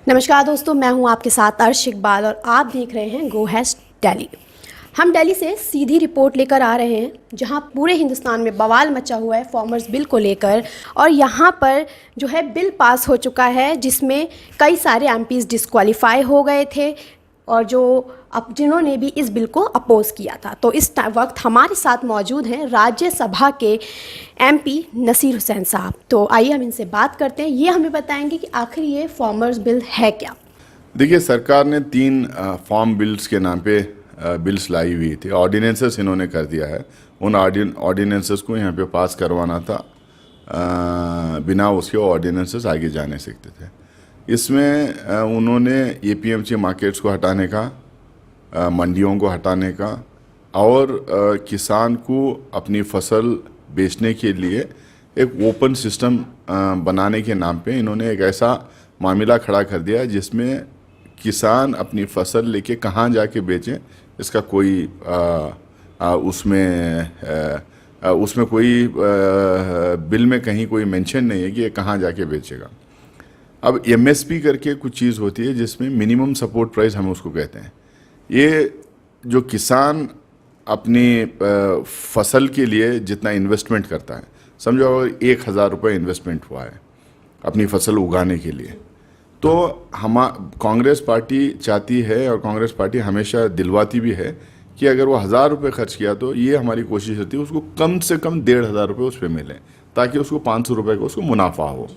नमस्कार दोस्तों, मैं हूं आपके साथ अर्श इकबाल और आप देख रहे हैं गो हैश दिल्ली। हम दिल्ली से सीधी रिपोर्ट लेकर आ रहे हैं जहां पूरे हिंदुस्तान में बवाल मचा हुआ है फार्मर्स बिल को लेकर। और यहां पर जो है बिल पास हो चुका है जिसमें कई सारे एमपीज डिस्क्वालीफाई हो गए थे और जिन्होंने भी इस बिल को अपोज किया था। तो इस वक्त हमारे साथ मौजूद हैं राज्यसभा के एमपी नसीर हुसैन साहब। तो आइए हम इनसे बात करते हैं, ये हमें बताएंगे कि आखिर ये फार्मर्स बिल है क्या। देखिए, सरकार ने 3 फार्म बिल्स के नाम पे बिल्स लाई हुई थी। ऑर्डिनेंसेस इन्होंने कर दिया है। उन ऑर्डिनेंसेस को यहाँ पे पास करवाना था, बिना उसके ऑर्डिनेंसेस आगे जा नहीं सकते थे। इसमें उन्होंने एपीएमसी मार्केट्स को हटाने का, मंडियों को हटाने का और किसान को अपनी फसल बेचने के लिए एक ओपन सिस्टम बनाने के नाम पे इन्होंने एक ऐसा मामला खड़ा कर दिया जिसमें किसान अपनी फसल लेके कहाँ जाके बेचें इसका कोई उसमें कोई बिल में कहीं कोई मेंशन नहीं है कि ये कहाँ जाके बेचेगा। अब एमएसपी करके कुछ चीज़ होती है जिसमें मिनिमम सपोर्ट प्राइस हम उसको कहते हैं। ये जो किसान अपनी फसल के लिए जितना इन्वेस्टमेंट करता है, समझो अगर 1,000 रुपये इन्वेस्टमेंट हुआ है अपनी फसल उगाने के लिए, तो कांग्रेस पार्टी चाहती है और कांग्रेस पार्टी हमेशा दिलवाती भी है कि अगर वो 1,000 रुपये खर्च किया तो ये हमारी कोशिश होती है उसको कम से कम 1,500 रुपये उस पर मिले ताकि उसको 500 रुपये का उसको मुनाफा हो।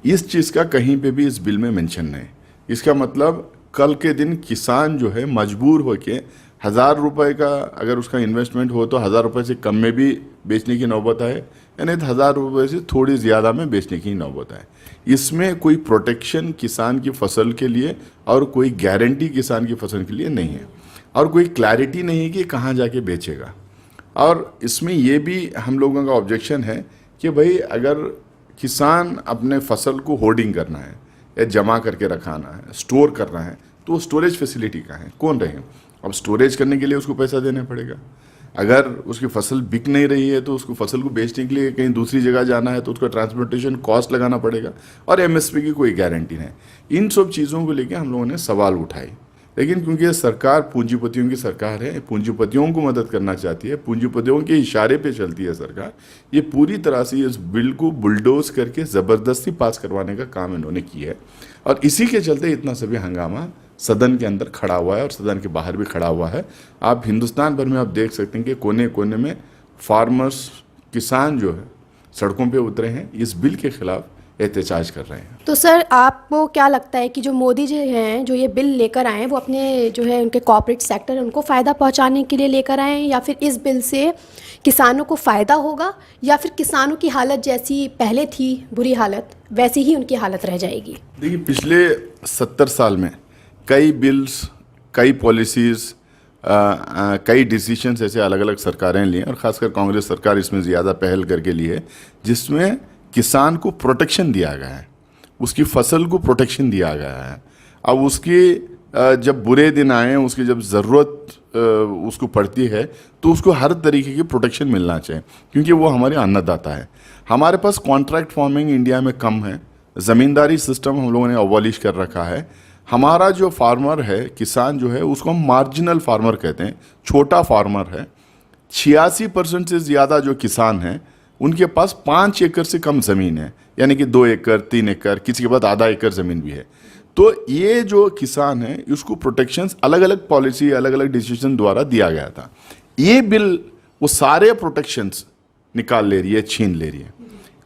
इस चीज़ का कहीं पे भी इस बिल में मेंशन नहीं। इसका मतलब कल के दिन किसान जो है मजबूर हो के 1,000 रुपये का अगर उसका इन्वेस्टमेंट हो तो 1,000 रुपये से कम में भी बेचने की नौबत आए, यानी 1,000 रुपये से थोड़ी ज़्यादा में बेचने की नौबत आए। इसमें कोई प्रोटेक्शन किसान की फसल के लिए और कोई गारंटी किसान की फसल के लिए नहीं है और कोई क्लैरिटी नहीं है कि कहाँ जाके बेचेगा। और इसमें ये भी हम लोगों का ऑब्जेक्शन है कि भाई अगर किसान अपने फसल को होर्डिंग करना है या जमा करके रखाना है, स्टोर करना है, तो स्टोरेज फैसिलिटी कहाँ है, कौन रहे? अब स्टोरेज करने के लिए उसको पैसा देना पड़ेगा। अगर उसकी फसल बिक नहीं रही है तो उसको फसल को बेचने के लिए कहीं दूसरी जगह जाना है तो उसका ट्रांसपोर्टेशन कॉस्ट लगाना पड़ेगा और एमएसपी की कोई गारंटी नहीं। इन सब चीज़ों को लेकर हम लोगों ने सवाल उठाए, लेकिन क्योंकि ये सरकार पूंजीपतियों की सरकार है, पूंजीपतियों को मदद करना चाहती है, पूंजीपतियों के इशारे पे चलती है सरकार, ये पूरी तरह से इस बिल को बुलडोज करके ज़बरदस्ती पास करवाने का काम इन्होंने किया है। और इसी के चलते इतना सभी हंगामा सदन के अंदर खड़ा हुआ है और सदन के बाहर भी खड़ा हुआ है। आप हिंदुस्तान भर में आप देख सकते हैं कि कोने कोने में फार्मर्स, किसान जो है सड़कों पे उतरे हैं, इस बिल के खिलाफ एहतजाज कर रहे हैं। तो सर, आपको क्या लगता है कि जो मोदी जी हैं जो ये बिल लेकर आए हैं वो अपने जो है उनके कॉर्पोरेट सेक्टर है उनको फ़ायदा पहुंचाने के लिए लेकर आए हैं, या फिर इस बिल से किसानों को फ़ायदा होगा, या फिर किसानों की हालत जैसी पहले थी बुरी हालत वैसी ही उनकी हालत रह जाएगी? देखिए, पिछले 70 साल में कई बिल्स, कई पॉलिसीज़, कई डिसीजंस ऐसे अलग अलग सरकारें ली हैं और ख़ासकर कांग्रेस सरकार इसमें ज़्यादा पहल करके ली है, जिसमें किसान को प्रोटेक्शन दिया गया है, उसकी फसल को प्रोटेक्शन दिया गया है। अब उसकी जब बुरे दिन आए, उसकी जब ज़रूरत उसको पड़ती है तो उसको हर तरीके की प्रोटेक्शन मिलना चाहिए, क्योंकि वो हमारे अन्नदाता है। हमारे पास कॉन्ट्रैक्ट फार्मिंग इंडिया में कम है, ज़मींदारी सिस्टम हम लोगों ने अबॉलिश कर रखा है। हमारा जो फार्मर है, किसान जो है, उसको हम मार्जिनल फार्मर कहते हैं, छोटा फार्मर है। 86% से ज़्यादा जो किसान हैं उनके पास 5 एकड़ से कम ज़मीन है, यानी कि 2 एकड़, 3 एकड़, किसी के पास आधा एकड़ ज़मीन भी है। तो ये जो किसान है इसको प्रोटेक्शंस अलग अलग पॉलिसी, अलग अलग डिसीजन द्वारा दिया गया था। ये बिल वो सारे प्रोटेक्शंस निकाल ले रही है, छीन ले रही है।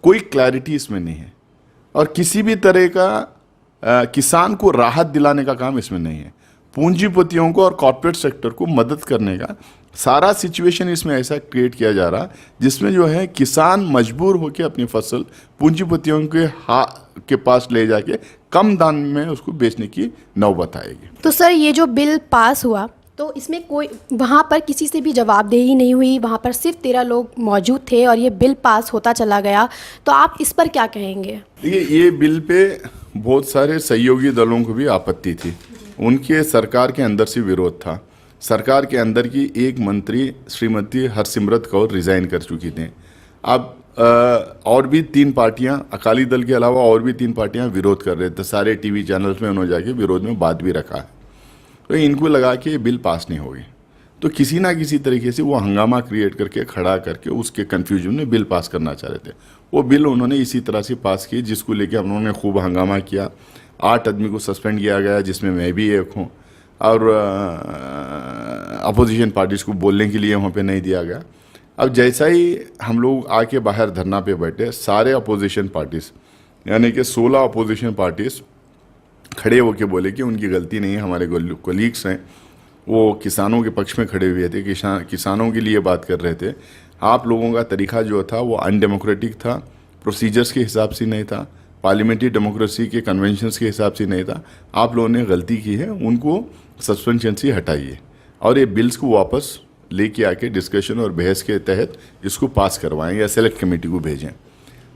कोई क्लैरिटी इसमें नहीं है और किसी भी तरह का किसान को राहत दिलाने का काम इसमें नहीं है। पूंजीपतियों को और कॉर्पोरेट सेक्टर को मदद करने का सारा सिचुएशन इसमें ऐसा क्रिएट किया जा रहा जिसमें जो है किसान मजबूर होकर अपनी फसल पूंजीपतियों के पास ले जाके कम दाम में उसको बेचने की नौबत आएगी। तो सर, ये जो बिल पास हुआ तो इसमें कोई वहाँ पर किसी से भी जवाबदेही नहीं हुई, वहाँ पर सिर्फ 13 लोग मौजूद थे और ये बिल पास होता चला गया, तो आप इस पर क्या कहेंगे? देखिए, ये बिल पे बहुत सारे सहयोगी दलों को भी आपत्ति थी, उनके सरकार के अंदर से विरोध था। सरकार के अंदर की एक मंत्री श्रीमती हरसिमरत कौर रिज़ाइन कर चुकी थी। अब और भी 3 पार्टियां, अकाली दल के अलावा और भी 3 पार्टियां विरोध कर रहे थे। सारे टीवी चैनल्स में उन्होंने जाके विरोध में बात भी रखा है। तो इनको लगा कि ये बिल पास नहीं होगी, तो किसी ना किसी तरीके से वो हंगामा क्रिएट करके खड़ा करके उसके कन्फ्यूजन में बिल पास करना चाह रहे थे। वो बिल उन्होंने इसी तरह से पास की जिसको लेके हम लोगों ने खूब हंगामा किया। 8 आदमी को सस्पेंड किया गया, जिसमें मैं भी एक हूँ, और अपोजिशन पार्टीज को बोलने के लिए वहाँ पे नहीं दिया गया। अब जैसा ही हम लोग आके बाहर धरना पे बैठे, सारे अपोजिशन पार्टीज यानी कि 16 अपोजिशन पार्टीज खड़े होके बोले कि उनकी गलती नहीं है, हमारे कोलीग्स हैं वो किसानों के पक्ष में खड़े हुए थे, किसानों के लिए बात कर रहे थे। आप लोगों का तरीका जो था वो अनडेमोक्रेटिक था, प्रोसीजर्स के हिसाब से नहीं था, पार्लियामेंट्री डेमोक्रेसी के कन्वेंशंस के हिसाब से नहीं था। आप लोगों ने गलती की है, उनको सस्पेंशन से हटाइए और ये बिल्स को वापस लेके आके डिस्कशन और बहस के तहत इसको पास करवाएं या सेलेक्ट कमेटी को भेजें।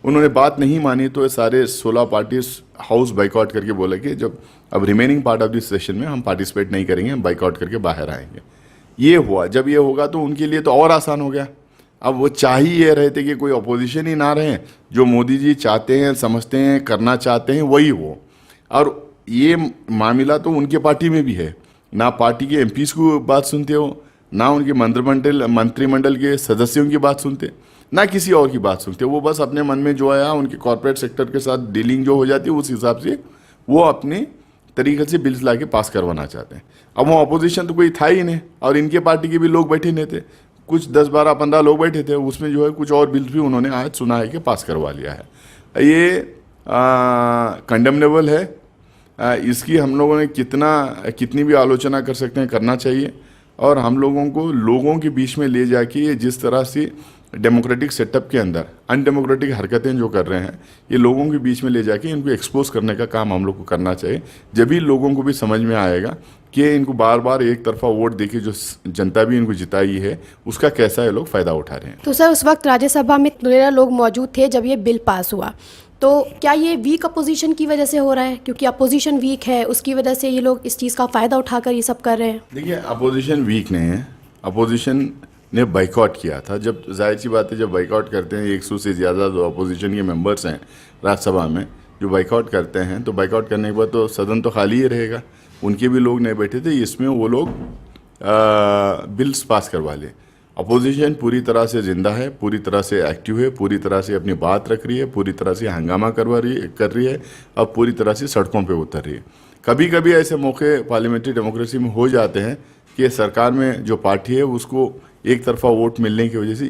उन्होंने बात नहीं मानी तो सारे 16 पार्टीज हाउस बाइकआउट करके बोला कि जब अब remaining part of this session में हम पार्टिसिपेट नहीं करेंगे, हम बाइकआउट करके बाहर आएंगे। ये हुआ। जब ये होगा तो उनके लिए तो और आसान हो गया। अब वो चाह ही ये रहे थे कि कोई अपोजिशन ही ना रहे, जो मोदी जी चाहते हैं, समझते हैं, करना चाहते हैं वही हो। और ये मामला तो उनके पार्टी में भी है, ना पार्टी के एमपीज को बात सुनते हो, ना उनके मंत्रिमंडल के सदस्यों की बात सुनते, ना किसी और की बात सुनते। वो बस अपने मन में जो आया, उनके कॉर्पोरेट सेक्टर के साथ डीलिंग जो हो जाती है उस हिसाब से वो अपने तरीके से बिल्स ला के पास करवाना चाहते हैं। अब वो अपोजिशन तो कोई था ही नहीं और इनके पार्टी के भी लोग बैठे नहीं थे, कुछ 10, 12, 15 लोग बैठे थे। उसमें जो है कुछ और बिल्स भी उन्होंने आज सुना है कि पास करवा लिया है। ये कंडेमनेबल है। इसकी हम लोगों ने कितनी भी आलोचना कर सकते हैं, करना चाहिए। और हम लोगों को लोगों के बीच में ले जाके ये जिस तरह से डेमोक्रेटिक सेटअप के अंदर अनडेमोक्रेटिक हरकतें जो कर रहे हैं, ये लोगों के बीच में ले जाके इनको एक्सपोज करने का काम हम लोग को करना चाहिए। जब भी लोगों को भी समझ में आएगा कि इनको बार बार एक तरफा वोट देके जो जनता भी इनको जिताई है उसका कैसा ये लोग फ़ायदा उठा रहे हैं। तो सर उस वक्त राज्यसभा में 13 लोग मौजूद थे जब ये बिल पास हुआ, तो क्या ये वीक अपोजिशन की वजह से हो रहा है? क्योंकि अपोजिशन वीक है उसकी वजह से ये लोग इस चीज़ का फ़ायदा उठाकर ये सब कर रहे हैं। देखिए, अपोजिशन वीक नहीं है। अपोजिशन ने बाइकआउट किया था। जब जाहिर सी बात है, जब बाइकआउट करते हैं 100 से ज़्यादा जो अपोजिशन के मेंबर्स हैं राज्यसभा में जो बाइकआउट करते हैं, तो बाइकआउट करने के बाद तो सदन तो खाली ही रहेगा। उनके भी लोग नहीं बैठे थे, इसमें वो लोग बिल्स पास करवा लिए। अपोजिशन पूरी तरह से जिंदा है, पूरी तरह से एक्टिव है, पूरी तरह से अपनी बात रख रही है, पूरी तरह से हंगामा कर रही है और पूरी तरह से सड़कों पे उतर रही है। कभी कभी ऐसे मौके पार्लियामेंट्री डेमोक्रेसी में हो जाते हैं कि सरकार में जो पार्टी है उसको एक तरफा वोट मिलने की वजह से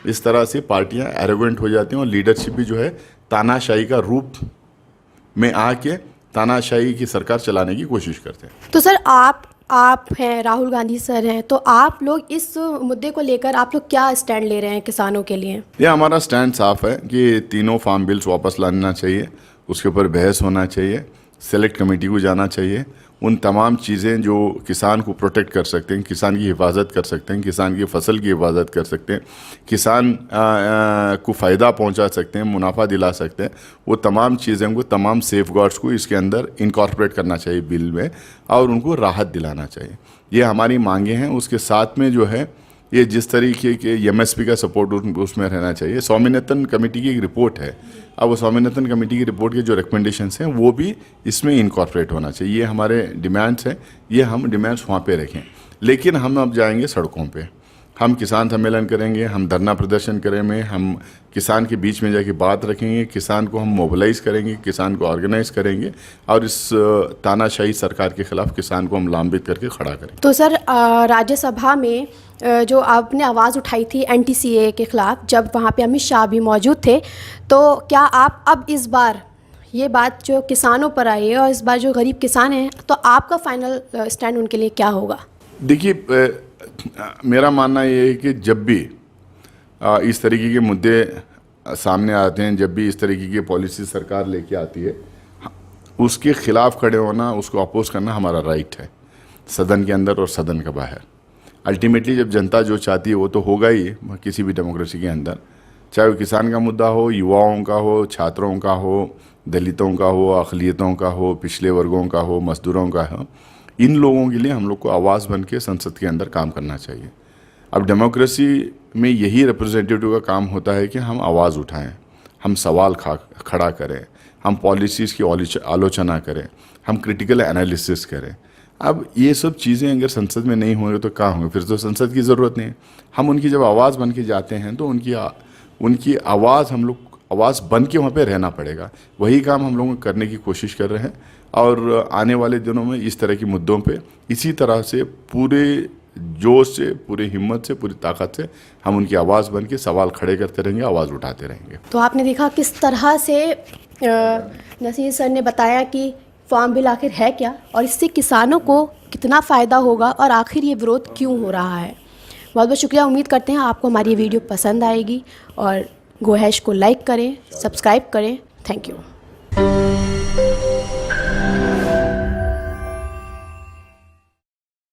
इस तरह से पार्टियां एरोगेंट हो जाती हैं और लीडरशिप भी जो है तानाशाही का रूप में आके तानाशाही की सरकार चलाने की कोशिश करते हैं। तो सर आप हैं, राहुल गांधी सर हैं, तो आप लोग इस मुद्दे को लेकर आप लोग क्या स्टैंड ले रहे हैं किसानों के लिए? ये हमारा स्टैंड साफ है कि तीनों फार्म बिल्स वापस लाना चाहिए, उसके ऊपर बहस होना चाहिए, सेलेक्ट कमेटी को जाना चाहिए। उन तमाम चीज़ें जो किसान को प्रोटेक्ट कर सकते हैं, किसान की हिफाजत कर सकते हैं, किसान की फसल की हिफाजत कर सकते हैं, किसान को फ़ायदा पहुंचा सकते हैं, मुनाफा दिला सकते हैं, वो तमाम चीज़ें को, तमाम सेफगार्ड्स को इसके अंदर इनकॉर्पोरेट करना चाहिए बिल में और उनको राहत दिलाना चाहिए। ये हमारी मांगे हैं। उसके साथ में जो है ये जिस तरीके के एमएसपी का सपोर्ट उसमें रहना चाहिए। स्वामीनाथन कमेटी की एक रिपोर्ट है, अब वो स्वामीनाथन कमेटी की रिपोर्ट के जो रिकमेंडेशंस हैं वो भी इसमें इनकॉर्पोरेट होना चाहिए। ये हमारे डिमांड्स हैं, ये हम डिमांड्स वहाँ पे रखें। लेकिन हम अब जाएंगे सड़कों पे, हम किसान सम्मेलन करेंगे, हम धरना प्रदर्शन करेंगे, हम किसान के बीच में जाके बात रखेंगे, किसान को हम मोबिलाइज करेंगे, किसान को ऑर्गेनाइज करेंगे और इस तानाशाही सरकार के खिलाफ किसान को हम लांबित करके खड़ा करेंगे। तो सर राज्यसभा में जो आपने आवाज़ उठाई थी एनटीसीए के खिलाफ, जब वहाँ पे अमित शाह भी मौजूद थे, तो क्या आप अब इस बार ये बात जो किसानों पर आई है और इस बार जो गरीब किसान हैं, तो आपका फाइनल स्टैंड उनके लिए क्या होगा? देखिए, मेरा मानना ये है कि जब भी इस तरीके के मुद्दे सामने आते हैं, जब भी इस तरीके की पॉलिसी सरकार लेके आती है, उसके खिलाफ खड़े होना, उसको अपोज करना हमारा राइट है, सदन के अंदर और सदन के बाहर। अल्टीमेटली जब जनता जो चाहती है वो तो होगा ही किसी भी डेमोक्रेसी के अंदर, चाहे वो किसान का मुद्दा हो, युवाओं का हो, छात्रों का हो, दलितों का हो, अक़लियतों का हो, पिछले वर्गों का हो, मजदूरों का हो। इन लोगों के लिए हम लोग को आवाज़ बन के संसद के अंदर काम करना चाहिए। अब डेमोक्रेसी में यही रिप्रेजेंटेटिव का काम होता है कि हम आवाज़ उठाएं, हम सवाल खड़ा करें, हम पॉलिसीज़ की आलोचना करें, हम क्रिटिकल एनालिसिस करें। अब ये सब चीज़ें अगर संसद में नहीं होंगे तो कहाँ होंगे? फिर तो संसद की ज़रूरत नहीं है। हम उनकी जब आवाज़ बन के जाते हैं तो उनकी आवाज़ हम लोग आवाज़ बन के वहाँ पे रहना पड़ेगा। वही काम हम लोग करने की कोशिश कर रहे हैं और आने वाले दिनों में इस तरह के मुद्दों पे इसी तरह से पूरे जोश से, पूरी हिम्मत से, पूरी ताकत से हम उनकी आवाज़ बन के सवाल खड़े करते रहेंगे, आवाज़ उठाते रहेंगे। तो आपने देखा किस तरह से नसीर सर ने बताया कि फार्म बिल आखिर है क्या और इससे किसानों को कितना फ़ायदा होगा और आखिर ये विरोध क्यों हो रहा है। बहुत बहुत शुक्रिया। उम्मीद करते हैं आपको हमारी ये वीडियो पसंद आएगी और गो हैश को लाइक करें, सब्सक्राइब करें। Thank you.